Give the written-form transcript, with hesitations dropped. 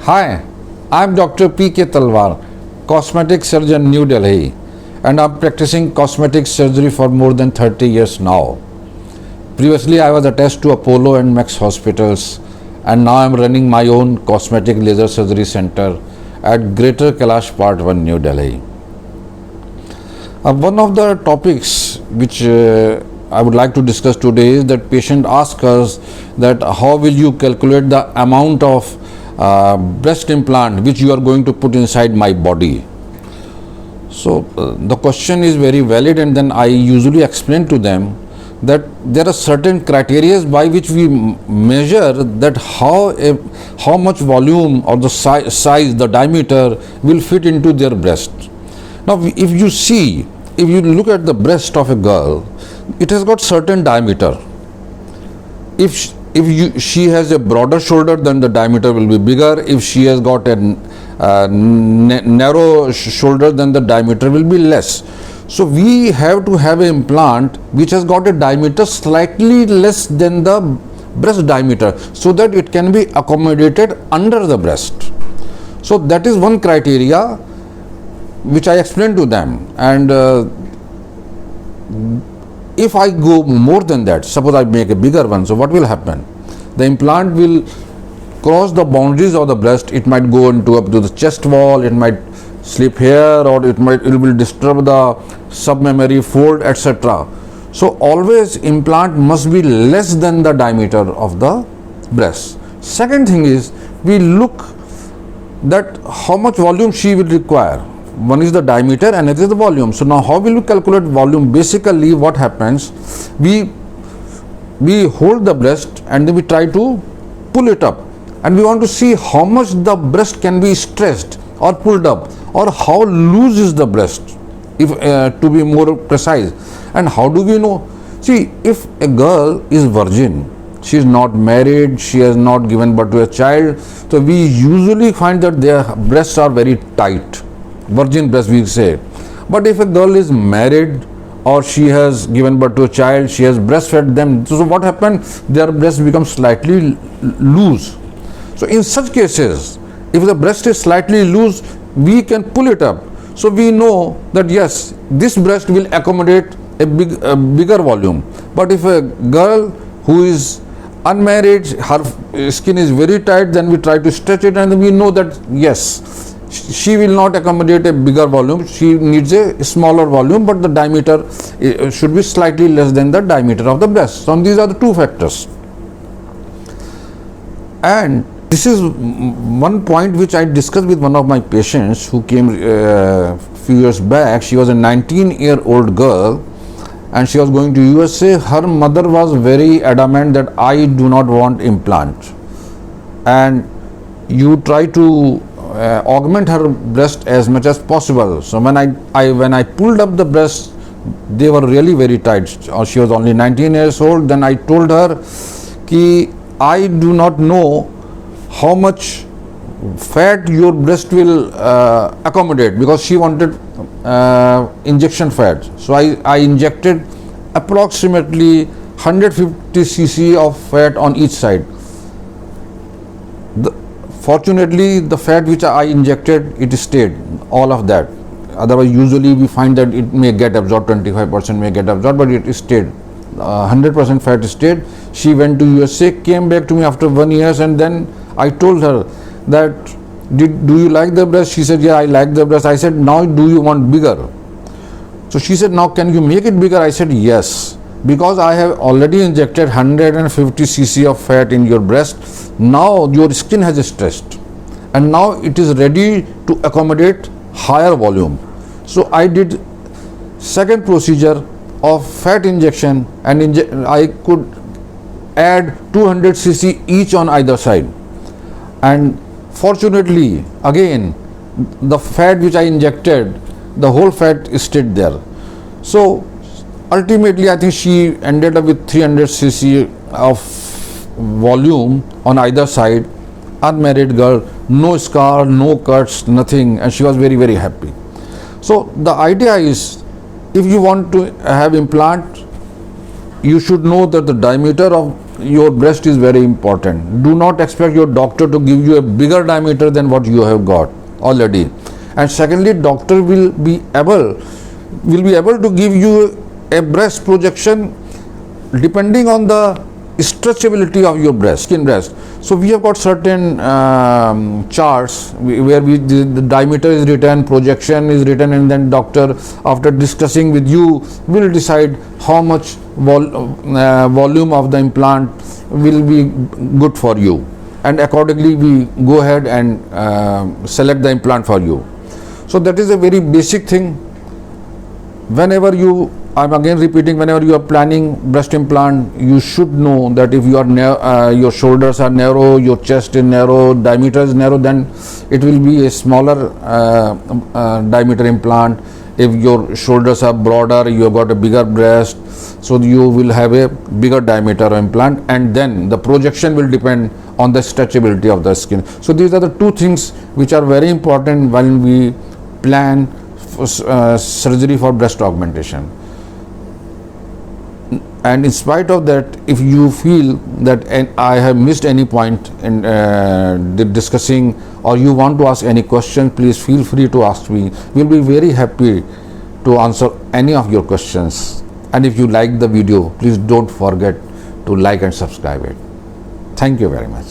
Hi, I'm Dr. P.K. Talwar, cosmetic surgeon, New Delhi, and I'm practicing cosmetic surgery for more than 30 years now. Previously, I was attached to Apollo and Max hospitals, and now I'm running my own cosmetic laser surgery center at Greater Kailash Part 1, New Delhi. One of the topics which I would like to discuss today is that patient asks us that how will you calculate the amount of breast implant which you are going to put inside my body. So the question is very valid, and then I usually explain to them that there are certain criteria by which we measure that how much volume or the size, the diameter will fit into their breast. Now if you look at the breast of a girl, it has got certain diameter. If she has a broader shoulder, then the diameter will be bigger. If she has got a narrow shoulder, then the diameter will be less. So we have to have an implant which has got a diameter slightly less than the breast diameter, so that it can be accommodated under the breast. So that is one criteria which I explained to them. And if I go more than that, suppose I make a bigger one, so what will happen? The implant will cross the boundaries of the breast. It might go up to the chest wall, it might slip here, or it will disturb the submammary fold, etc. So always implant must be less than the diameter of the breast. Second thing is, we look that how much volume she will require. One is the diameter, another is the volume. So now how will we calculate volume? Basically what happens, we hold the breast and then we try to pull it up, and we want to see how much the breast can be stretched or pulled up, or how loose is the breast, if to be more precise. And how do we know? See, if a girl is virgin, she is not married, she has not given birth to a child, so we usually find that their breasts are very tight, virgin breast we say. But if a girl is married or she has given birth to a child, she has breastfed them, so what happens? Their breast becomes slightly loose. So in such cases, if the breast is slightly loose, we can pull it up. So we know that yes, this breast will accommodate a bigger volume. But if a girl who is unmarried, her skin is very tight, then we try to stretch it, and we know that yes, she will not accommodate a bigger volume, she needs a smaller volume, but the diameter should be slightly less than the diameter of the breast. So these are the two factors. And this is one point which I discussed with one of my patients who came a few years back. She was a 19-year-old girl and she was going to USA. Her mother was very adamant that I do not want implant, and you try to augment her breast as much as possible. So when I pulled up the breast, they were really very tight. She was only 19 years old. Then I told her ki I do not know how much fat your breast will accommodate, because she wanted injection fat. So I injected approximately 150 cc of fat on each side. Fortunately, the fat which I injected, it stayed, all of that. Otherwise, usually we find that it may get absorbed, 25% may get absorbed, but it stayed. 100% fat stayed. She went to USA, came back to me after 1 year, and then I told her that, do you like the breast? She said, yeah, I like the breast. I said, now do you want bigger? So she said, now can you make it bigger? I said, yes, because I have already injected 150 cc of fat in your breast. Now your skin has stretched, and now it is ready to accommodate higher volume. So I did second procedure of fat injection, and I could add 200 cc each on either side. And fortunately, again, the fat which I injected, the whole fat stayed there. So ultimately, I think she ended up with 300 cc of volume on either side. Unmarried girl, no scar, no cuts, nothing, and she was very, very happy. So the idea is, if you want to have implant, you should know that the diameter of your breast is very important. Do not expect your doctor to give you a bigger diameter than what you have got already. And secondly, doctor will be able to give you a breast projection depending on the stretchability of your breast, skin breast. So we have got certain charts where the diameter is written, projection is written, and then doctor, after discussing with you, will decide how much volume of the implant will be good for you, and accordingly we go ahead and select the implant for you. So that is a very basic thing. Whenever you, I'm again repeating, whenever you are planning breast implant, you should know that if you are your shoulders are narrow, your chest is narrow, diameter is narrow, then it will be a smaller diameter implant. If your shoulders are broader, you have got a bigger breast, so you will have a bigger diameter implant, and then the projection will depend on the stretchability of the skin. So these are the two things which are very important when we plan surgery for breast augmentation. And in spite of that, if you feel that I have missed any point in discussing, or you want to ask any question, please feel free to ask me. We'll be very happy to answer any of your questions. And if you like the video, please don't forget to like and subscribe it. Thank you very much.